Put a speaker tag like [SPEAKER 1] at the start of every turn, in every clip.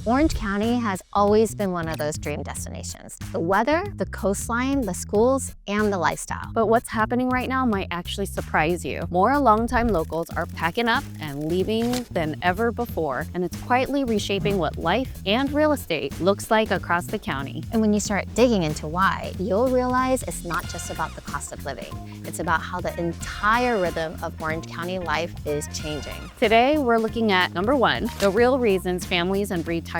[SPEAKER 1] Orange County has always been one of those dream destinations. The weather, the coastline, the schools, and the lifestyle.
[SPEAKER 2] But what's happening right now might actually surprise you. More longtime locals are packing up and leaving than ever before, and it's quietly reshaping what life and real estate looks like across the county.
[SPEAKER 1] And when you start digging into why, you'll realize it's not just about the cost of living. It's about how the entire rhythm of Orange County life is changing.
[SPEAKER 2] Today, we're looking at number 1, the real reasons families and retirees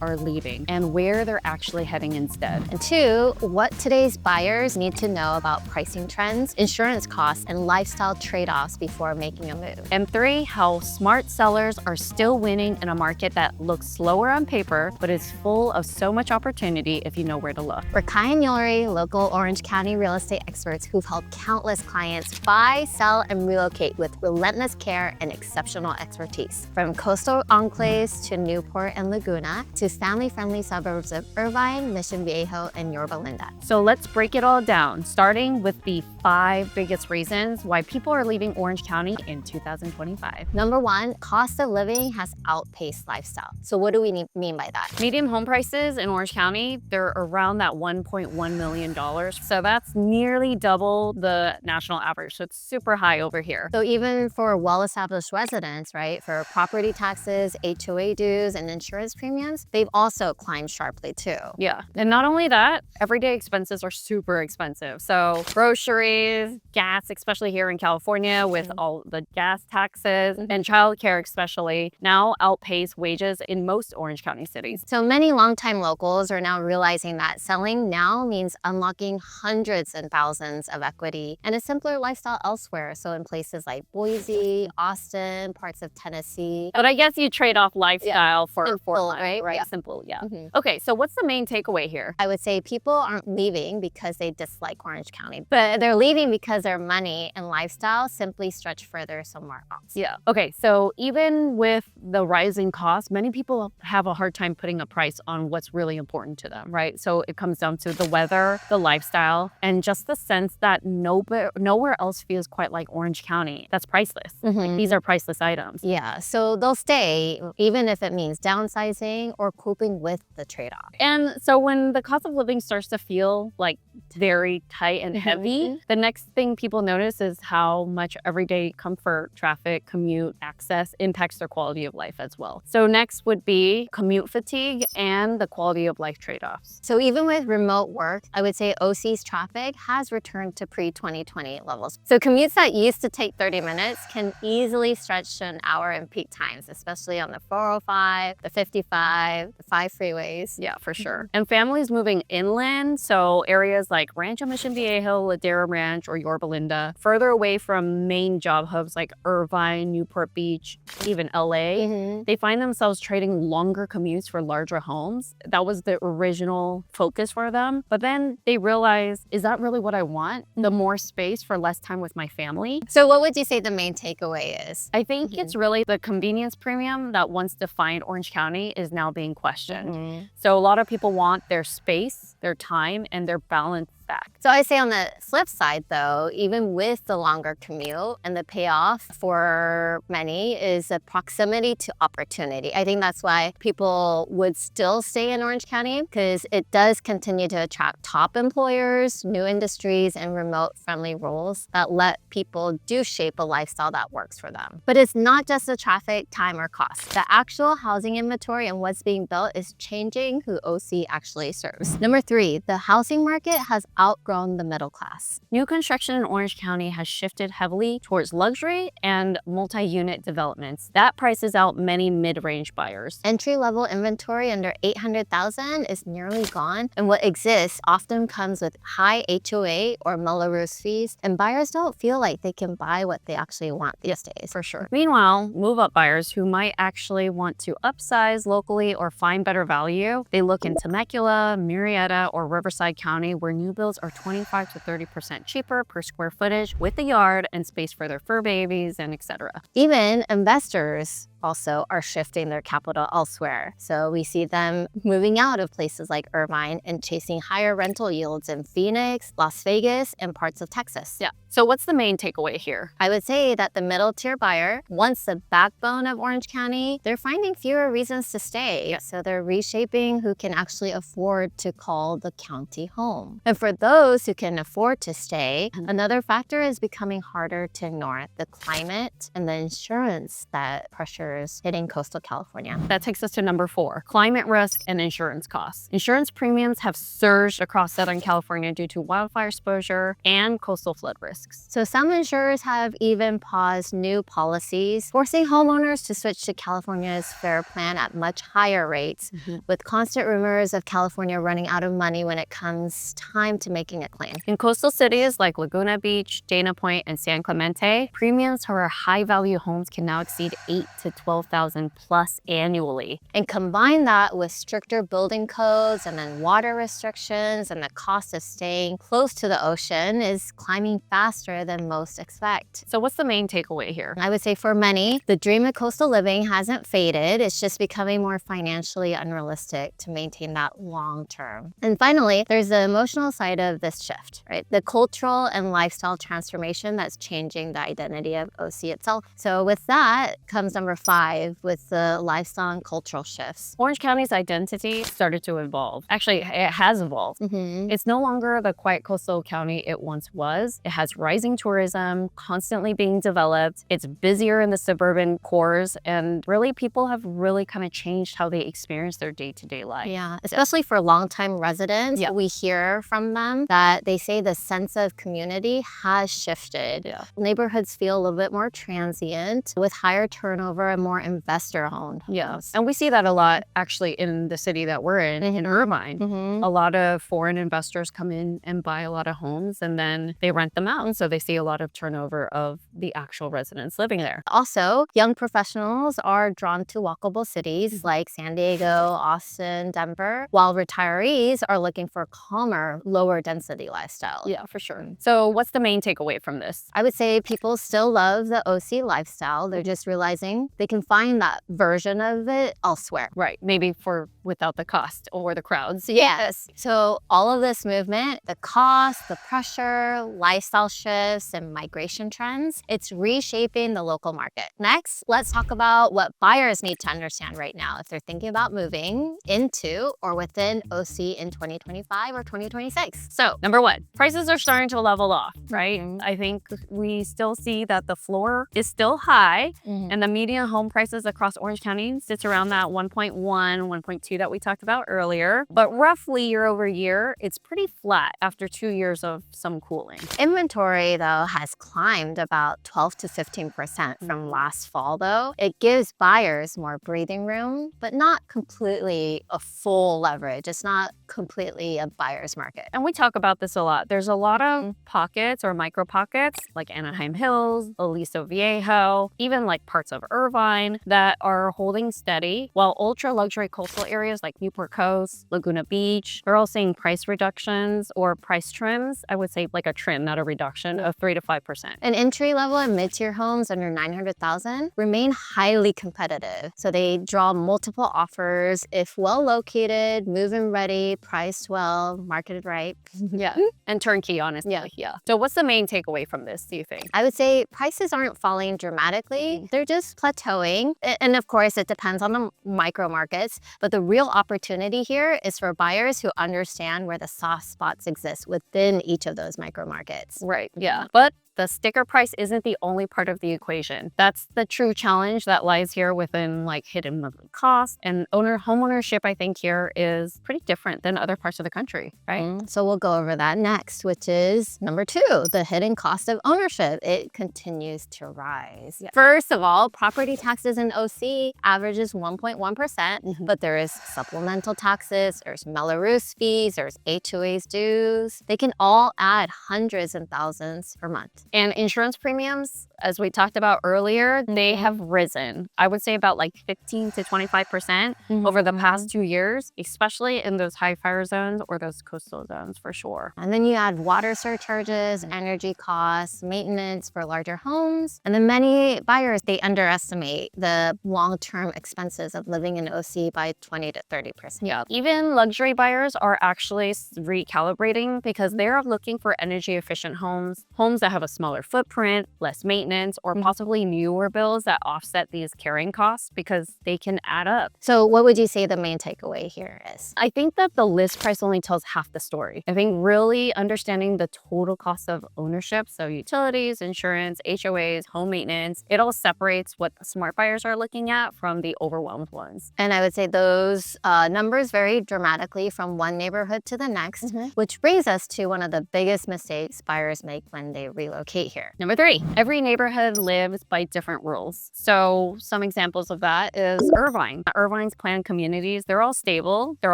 [SPEAKER 2] are leaving and where they're actually heading instead.
[SPEAKER 1] And 2, what today's buyers need to know about pricing trends, insurance costs, and lifestyle trade-offs before making a move.
[SPEAKER 2] And 3, how smart sellers are still winning in a market that looks slower on paper, but is full of so much opportunity if you know where to look.
[SPEAKER 1] We're Kai and Yulree, local Orange County real estate experts who've helped countless clients buy, sell, and relocate with relentless care and exceptional expertise. From coastal enclaves to Newport and Laguna to family-friendly suburbs of Irvine, Mission Viejo, and Yorba Linda.
[SPEAKER 2] So let's break it all down, starting with the 5 biggest reasons why people are leaving Orange County in 2025.
[SPEAKER 1] Number 1, cost of living has outpaced lifestyle. So what do we mean by that?
[SPEAKER 2] Median home prices in Orange County, they're around that $1.1 million. So that's nearly double the national average. So it's super high over here.
[SPEAKER 1] So even for well-established residents, right, for property taxes, HOA dues, and insurance premiums, they've also climbed sharply too.
[SPEAKER 2] Yeah, and not only that, everyday expenses are super expensive. So groceries, gas, especially here in California with all the gas taxes, and childcare especially, now outpace wages in most Orange County cities.
[SPEAKER 1] So many longtime locals are now realizing that selling now means unlocking hundreds and thousands of equity and a simpler lifestyle elsewhere. So in places like Boise, Austin, parts of Tennessee.
[SPEAKER 2] But I guess you trade off lifestyle for
[SPEAKER 1] Simple,
[SPEAKER 2] life,
[SPEAKER 1] right?
[SPEAKER 2] right?
[SPEAKER 1] Yeah.
[SPEAKER 2] Simple, yeah. Okay, so what's the main takeaway here?
[SPEAKER 1] I would say people aren't leaving because they dislike Orange County, but they're leaving because their money and lifestyle simply stretch further somewhere else.
[SPEAKER 2] Yeah. Okay, so even with the rising costs, many people have a hard time putting a price on what's really important to them, right? So it comes down to the weather, the lifestyle, and just the sense that nowhere else feels quite like Orange County. That's priceless. Like, these are priceless items.
[SPEAKER 1] Yeah, so they'll stay even if it means downsizing or coping with the trade-off.
[SPEAKER 2] And so when the cost of living starts to feel like very tight and heavy, the next thing people notice is how much everyday comfort, traffic, commute, access impacts their quality of life as well. So next would be commute fatigue and the quality of life trade-offs.
[SPEAKER 1] So even with remote work, I would say OC's traffic has returned to pre-2020 levels. So commutes that used to take 30 minutes can easily stretch to an hour in peak times, especially on the 405, the 55, the 5 freeways.
[SPEAKER 2] Yeah, for sure. And families moving inland, so areas like Rancho Mission Viejo, Ladera Ranch, or Yorba Linda, further away from main job hubs like Irvine, Newport Beach, even LA, they find themselves trading longer commutes for larger homes. That was the original focus for them. But then they realize, is that really what I want? The more space for less time with my family?
[SPEAKER 1] So what would you say the main takeaway is?
[SPEAKER 2] I think it's really the convenience premium that once defined Orange County is now being questioned. So a lot of people want their space, their time, and their balance back.
[SPEAKER 1] So I say on the flip side though, even with the longer commute and the payoff for many is the proximity to opportunity. I think that's why people would still stay in Orange County because it does continue to attract top employers, new industries, and remote friendly roles that let people do shape a lifestyle that works for them. But it's not just the traffic, time, or cost. The actual housing inventory and what's being built is changing who OC actually serves. Number 3, the housing market has outgrown the middle class.
[SPEAKER 2] New construction in Orange County has shifted heavily towards luxury and multi-unit developments. That prices out many mid-range buyers.
[SPEAKER 1] Entry-level inventory under $800,000 is nearly gone, and what exists often comes with high HOA or Melrose fees, and buyers don't feel like they can buy what they actually want these days.
[SPEAKER 2] For sure. Meanwhile, move-up buyers who might actually want to upsize locally or find better value, they look in Temecula, Murrieta, or Riverside County, where new builds are 25 to 30% cheaper per square footage with a yard and space for their fur babies and etc.
[SPEAKER 1] Even investors also are shifting their capital elsewhere. So we see them moving out of places like Irvine and chasing higher rental yields in Phoenix, Las Vegas, and parts of Texas.
[SPEAKER 2] Yeah. So what's the main takeaway here?
[SPEAKER 1] I would say that the middle tier buyer, once the backbone of Orange County, they're finding fewer reasons to stay. So they're reshaping who can actually afford to call the county home. And for those who can afford to stay, another factor is becoming harder to ignore: the climate and the insurance that pressures hitting coastal California.
[SPEAKER 2] That takes us to number 4, climate risk and insurance costs. Insurance premiums have surged across Southern California due to wildfire exposure and coastal flood risks.
[SPEAKER 1] So some insurers have even paused new policies, forcing homeowners to switch to California's FAIR plan at much higher rates, with constant rumors of California running out of money when it comes time to making a claim.
[SPEAKER 2] In coastal cities like Laguna Beach, Dana Point, and San Clemente, premiums for high-value homes can now exceed $8,000 to $12,000 plus annually.
[SPEAKER 1] And combine that with stricter building codes and then water restrictions, and the cost of staying close to the ocean is climbing faster than most expect.
[SPEAKER 2] So what's the main takeaway here?
[SPEAKER 1] I would say for many, the dream of coastal living hasn't faded. It's just becoming more financially unrealistic to maintain that long term. And finally, there's the emotional side of this shift, right? The cultural and lifestyle transformation that's changing the identity of OC itself. So with that comes number 5, with the lifestyle and cultural shifts.
[SPEAKER 2] Orange County's identity started to evolve. Actually, it has evolved. It's no longer the quiet coastal county it once was. It has rising tourism, constantly being developed. It's busier in the suburban cores, and really people have really kind of changed how they experience their day-to-day life.
[SPEAKER 1] Yeah, especially for longtime residents, we hear from them that they say the sense of community has shifted.
[SPEAKER 2] Yeah.
[SPEAKER 1] Neighborhoods feel a little bit more transient, with higher turnover and more investor-owned homes.
[SPEAKER 2] Yes, and we see that a lot actually in the city that we're in Irvine. A lot of foreign investors come in and buy a lot of homes, and then they rent them out. So they see a lot of turnover of the actual residents living there.
[SPEAKER 1] Also, young professionals are drawn to walkable cities like San Diego, Austin, Denver, while retirees are looking for calmer, lower density lifestyle.
[SPEAKER 2] Yeah, for sure. So what's the main takeaway from this?
[SPEAKER 1] I would say people still love the OC lifestyle. They're just realizing they can find that version of it elsewhere.
[SPEAKER 2] Right, maybe for without the cost or the crowds.
[SPEAKER 1] Yes. So all of this movement, the cost, the pressure, lifestyle shifts, and migration trends, it's reshaping the local market. Next, let's talk about what buyers need to understand right now if they're thinking about moving into or within OC in 2025 or 2026.
[SPEAKER 2] So, number 1, prices are starting to level off, right? I think we still see that the floor is still high, and the median home prices across Orange County sits around that 1.1, 1.2 that we talked about earlier. But roughly year over year, it's pretty flat after 2 years of some cooling.
[SPEAKER 1] Inventory, though, has climbed about 12 to 15% from last fall, though. It gives buyers more breathing room, but not completely a full leverage. It's not completely a buyer's market.
[SPEAKER 2] And we talk about this a lot. There's a lot of pockets or micro pockets like Anaheim Hills, Aliso Viejo, even like parts of Irvine that are holding steady, while ultra luxury coastal areas like Newport Coast, Laguna Beach, they're all seeing price reductions or price trims. I would say like a trim, not a reduction, of 3 to 5%.
[SPEAKER 1] And entry-level and mid-tier homes under $900,000 remain highly competitive. So they draw multiple offers if well located, move-in ready, priced well, marketed right.
[SPEAKER 2] Yeah, and turnkey, honestly. Yeah. So what's the main takeaway from this, do you think?
[SPEAKER 1] I would say prices aren't falling dramatically. They're just plateauing. And of course, it depends on the micro markets. But the real opportunity here is for buyers who understand where the soft spots exist within each of those micro markets.
[SPEAKER 2] Right, yeah. But the sticker price isn't the only part of the equation. That's the true challenge that lies here within like hidden monthly costs. And homeownership, I think here is pretty different than other parts of the country, right?
[SPEAKER 1] So we'll go over that next, which is number 2, the hidden cost of ownership. It continues to rise. Yeah. First of all, property taxes in OC averages 1.1%, but there is supplemental taxes, there's Melrose fees, there's HOA's dues. They can all add hundreds and thousands per month.
[SPEAKER 2] And insurance premiums, as we talked about earlier, they have risen. I would say about like 15 to 25% over the past 2 years, especially in those high fire zones or those coastal zones for sure.
[SPEAKER 1] And then you add water surcharges, energy costs, maintenance for larger homes. And then many buyers, they underestimate the long-term expenses of living in OC by 20 to 30%.
[SPEAKER 2] Yeah, even luxury buyers are actually recalibrating because they're looking for energy efficient homes, homes that have a smaller footprint, less maintenance, or possibly newer builds that offset these carrying costs because they can add up.
[SPEAKER 1] So what would you say the main takeaway here is?
[SPEAKER 2] I think that the list price only tells half the story. I think really understanding the total cost of ownership, so utilities, insurance, HOAs, home maintenance, it all separates what the smart buyers are looking at from the overwhelmed ones.
[SPEAKER 1] And I would say those numbers vary dramatically from one neighborhood to the next, which brings us to one of the biggest mistakes buyers make when they relocate here.
[SPEAKER 2] Number 3, every neighborhood lives by different rules. So some examples of that is Irvine. Irvine's planned communities, they're all stable. They're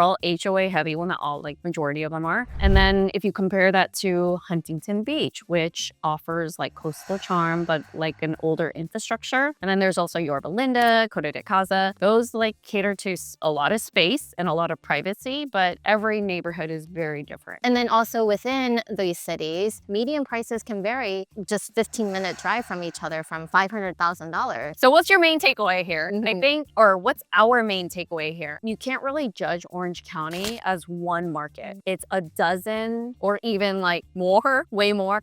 [SPEAKER 2] all HOA heavy. Well, not all, like majority of them are. And then if you compare that to Huntington Beach, which offers like coastal charm, but like an older infrastructure. And then there's also Yorba Linda, Coto de Casa. Those like cater to a lot of space and a lot of privacy, but every neighborhood is very different.
[SPEAKER 1] And then also within these cities, median prices can vary just 15-minute drive from each other from $500,000.
[SPEAKER 2] So what's your main takeaway here? I think, or what's our main takeaway here? You can't really judge Orange County as one market. It's a dozen or even like more, way more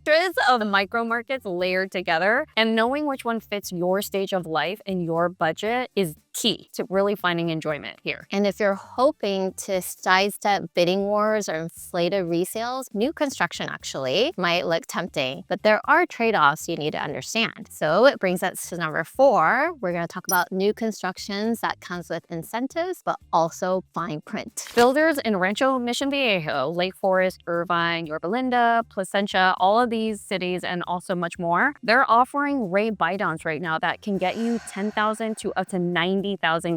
[SPEAKER 2] of the micro markets layered together. And knowing which one fits your stage of life and your budget is key to really finding enjoyment here.
[SPEAKER 1] And if you're hoping to sidestep bidding wars or inflated resales, new construction actually might look tempting, but there are trade-offs you need to understand. So it brings us to number 4. We're going to talk about new constructions that comes with incentives, but also fine print.
[SPEAKER 2] Builders in Rancho Mission Viejo, Lake Forest, Irvine, Yorba Linda, Placentia, all of these cities and also much more, they're offering rate buydowns right now that can get you $10,000 to up to $90,000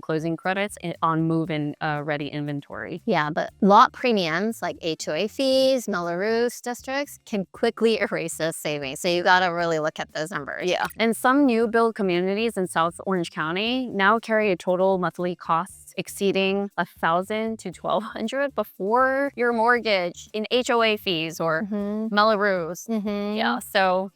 [SPEAKER 2] closing credits on move-in ready inventory.
[SPEAKER 1] Yeah, but lot premiums like HOA fees, Melrose districts can quickly erase those savings. So you got to really look at those numbers.
[SPEAKER 2] Yeah. And some new build communities in South Orange County now carry a total monthly cost exceeding $1,000 to $1,200 before your mortgage in HOA fees or Melrose. Yeah, so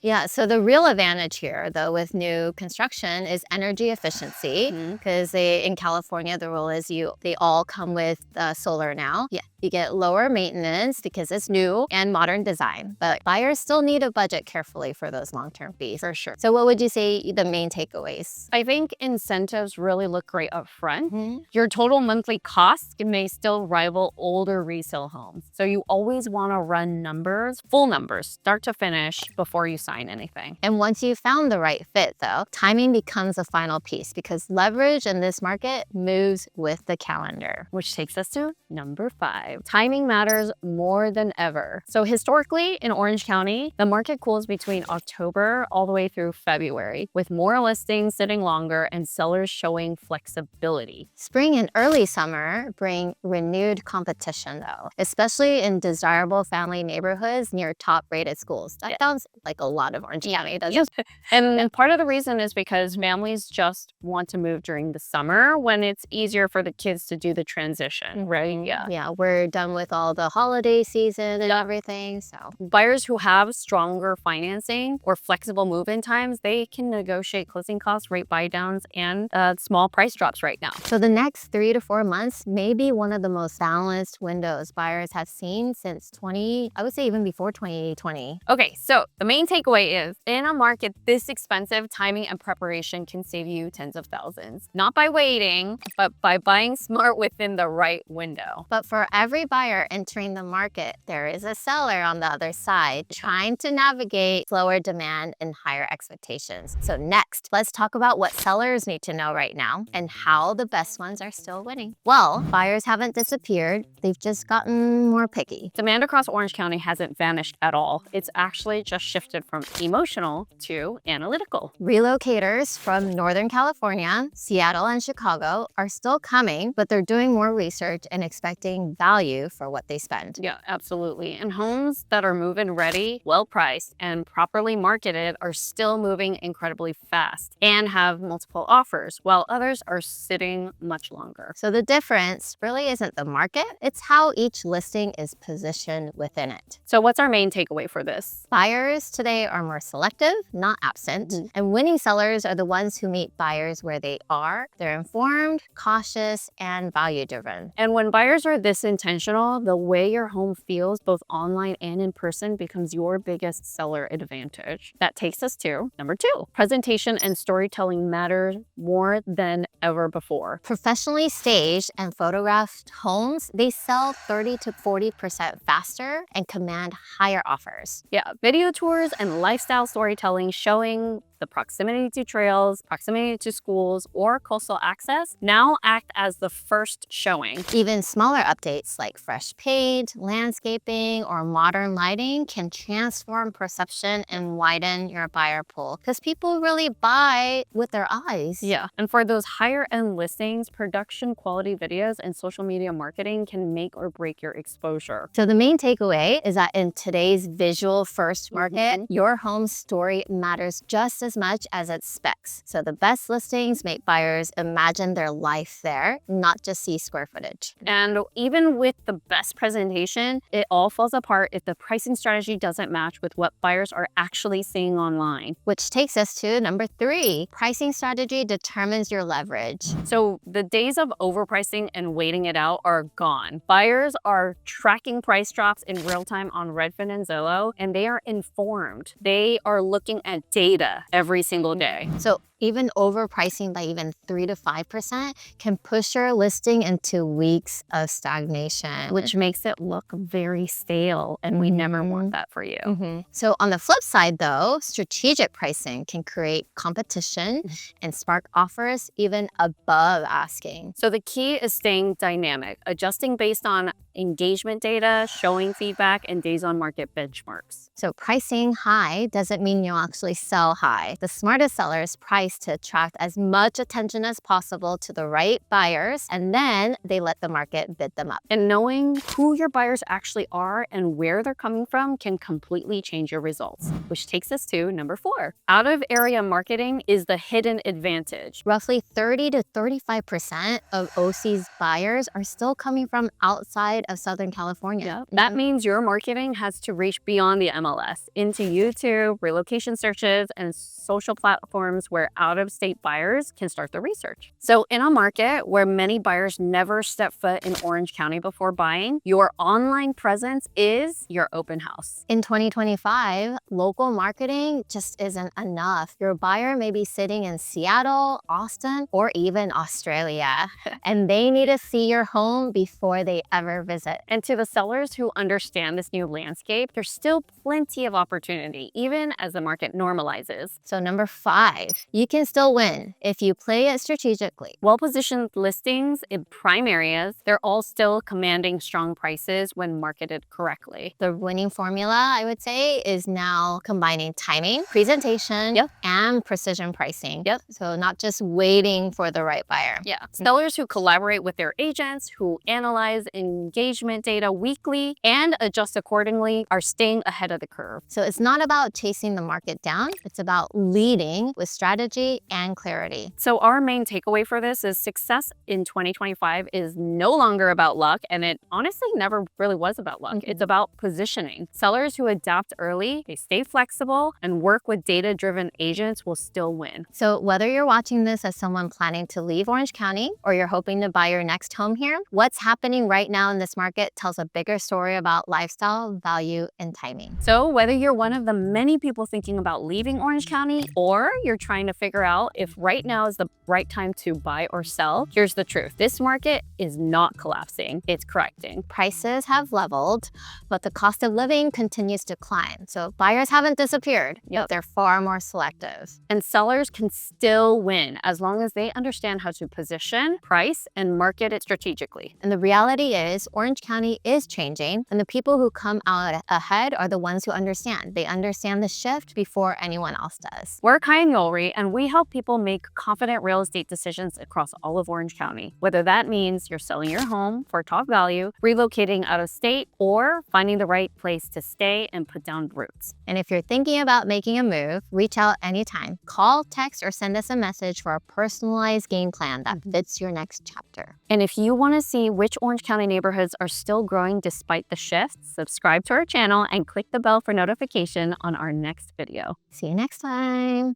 [SPEAKER 1] the real advantage here, though, with new construction is energy efficiency, because in California the rule is they all come with solar now. Yeah, you get lower maintenance because it's new and modern design, but buyers still need to budget carefully for those long-term fees.
[SPEAKER 2] For sure.
[SPEAKER 1] So what would you say the main takeaways?
[SPEAKER 2] I think incentives really look great up front. Your total monthly costs may still rival older resale homes. So you always want to run numbers, full numbers, start to finish before you sign anything.
[SPEAKER 1] And once you've found the right fit, though, timing becomes a final piece because leverage in this market moves with the calendar.
[SPEAKER 2] Which takes us to number 5. Timing matters more than ever. So historically in Orange County, the market cools between October all the way through February, with more listings sitting longer and sellers showing flexibility.
[SPEAKER 1] Spring and early summer bring renewed competition, though, especially in desirable family neighborhoods near top-rated schools. That sounds like a lot of Orange County, doesn't it?
[SPEAKER 2] And part of the reason is because families just want to move during the summer when it's easier for the kids to do the transition, right?
[SPEAKER 1] Yeah, we're done with all the holiday season and everything, so.
[SPEAKER 2] Buyers who have stronger financing or flexible move-in times, they can negotiate closing costs, rate buydowns, and small price drops right now.
[SPEAKER 1] So the next 3 to 4 months may be one of the most balanced windows buyers have seen since I would say even before 2020.
[SPEAKER 2] Okay, so the main takeaway is in a market this expensive, timing and preparation can save you tens of thousands. Not by waiting, but by buying smart within the right window.
[SPEAKER 1] But for every buyer entering the market, there is a seller on the other side trying to navigate slower demand and higher expectations. So next, let's talk about what sellers need to know right now and how the best ones are still winning. Well, buyers haven't disappeared. They've just gotten more picky.
[SPEAKER 2] Demand across Orange County hasn't vanished at all. It's actually just shifted from emotional to analytical.
[SPEAKER 1] Relocators from Northern California, Seattle, and Chicago are still coming, but they're doing more research and expecting value value for what they spend.
[SPEAKER 2] Yeah, absolutely. And homes that are move-in ready, well-priced, and properly marketed are still moving incredibly fast and have multiple offers, while others are sitting much longer.
[SPEAKER 1] So the difference really isn't the market, it's how each listing is positioned within it.
[SPEAKER 2] So what's our main takeaway for this?
[SPEAKER 1] Buyers today are more selective, not absent, and winning sellers are the ones who meet buyers where they are. They're informed, cautious, and value-driven.
[SPEAKER 2] And when buyers are this intentional, the way your home feels both online and in person becomes your biggest seller advantage. That takes us to number 2. Presentation and storytelling matter more than ever before.
[SPEAKER 1] Professionally staged and photographed homes, they sell 30 to 40% faster and command higher offers.
[SPEAKER 2] Yeah, video tours and lifestyle storytelling showing the proximity to trails, proximity to schools, or coastal access now act as the first showing.
[SPEAKER 1] Even smaller updates like fresh paint, landscaping, or modern lighting can transform perception and widen your buyer pool because people really buy with their eyes.
[SPEAKER 2] Yeah, and for those higher end listings, production quality videos and social media marketing can make or break your exposure.
[SPEAKER 1] So the main takeaway is that in today's visual first market, your home's story matters just as much as its specs. So the best listings make buyers imagine their life there, not just see square footage.
[SPEAKER 2] And even with the best presentation, it all falls apart if the pricing strategy doesn't match with what buyers are actually seeing online.
[SPEAKER 1] Which takes us to number 3. Pricing strategy determines your leverage.
[SPEAKER 2] So the days of overpricing and waiting it out are gone. Buyers are tracking price drops in real time on Redfin and Zillow, and they are informed. They are looking at data every single day.
[SPEAKER 1] So even overpricing by even 3 to 5% can push your listing into weeks of stagnation.
[SPEAKER 2] Which makes it look very stale, and we never want that for you.
[SPEAKER 1] So on the flip side though, strategic pricing can create competition and spark offers even above asking.
[SPEAKER 2] So the key is staying dynamic, adjusting based on engagement data, showing feedback, and days on market benchmarks.
[SPEAKER 1] So pricing high doesn't mean you'll actually sell high. The smartest sellers price to attract as much attention as possible to the right buyers, and then they let the market bid them up.
[SPEAKER 2] And knowing who your buyers actually are and where they're coming from can completely change your results, which takes us to number 4. Out of area marketing is the hidden advantage.
[SPEAKER 1] Roughly 30 to 35% of OC's buyers are still coming from outside of Southern California.
[SPEAKER 2] That means your marketing has to reach beyond the MLS, into YouTube, relocation searches, and social platforms where out-of-state buyers can start the research. So in a market where many buyers never step foot in Orange County before buying, your online presence is your open house.
[SPEAKER 1] In 2025, local marketing just isn't enough. Your buyer may be sitting in Seattle, Austin, or even Australia, and they need to see your home before they ever visit.
[SPEAKER 2] And to the sellers who understand this new landscape, there's still plenty of opportunity, even as the market normalizes.
[SPEAKER 1] So number 5, you can still win if you play it strategically.
[SPEAKER 2] Well-positioned listings in prime areas, they're all still commanding strong prices when marketed correctly.
[SPEAKER 1] The winning formula, I would say, is now combining timing, presentation, and precision pricing. So not just waiting for the right buyer.
[SPEAKER 2] Sellers who collaborate with their agents, who analyze engagement data weekly and adjust accordingly, are staying ahead of the curve.
[SPEAKER 1] So it's not about chasing the market down, it's about leading with strategy and clarity.
[SPEAKER 2] So our main takeaway for this is success in 2025 is no longer about luck, and it honestly never really was about luck. It's about positioning. Sellers who adapt early, they stay flexible, and work with data-driven agents will still win.
[SPEAKER 1] So whether you're watching this as someone planning to leave Orange County or you're hoping to buy your next home here, what's happening right now in this market tells a bigger story about lifestyle, value, and timing.
[SPEAKER 2] So whether you're one of the many people thinking about leaving Orange County or you're trying to figure out if right now is the right time to buy or sell, here's the truth. This market is not collapsing, it's correcting.
[SPEAKER 1] Prices have leveled, but the cost of living continues to climb. So buyers haven't disappeared, but they're far more selective.
[SPEAKER 2] And sellers can still win as long as they understand how to position, price, and market it strategically.
[SPEAKER 1] And the reality is Orange County is changing, and the people who come out ahead are the ones who understand. They understand the shift before anyone else does.
[SPEAKER 2] We're Kai Yulree, and And we help people make confident real estate decisions across all of Orange County, whether that means you're selling your home for top value, relocating out of state, or finding the right place to stay and put down roots.
[SPEAKER 1] And if you're thinking about making a move, reach out anytime. Call, text, or send us a message for a personalized game plan that fits your next chapter.
[SPEAKER 2] And if you want to see which Orange County neighborhoods are still growing despite the shifts, subscribe to our channel and click the bell for notification on our next video.
[SPEAKER 1] See you next time.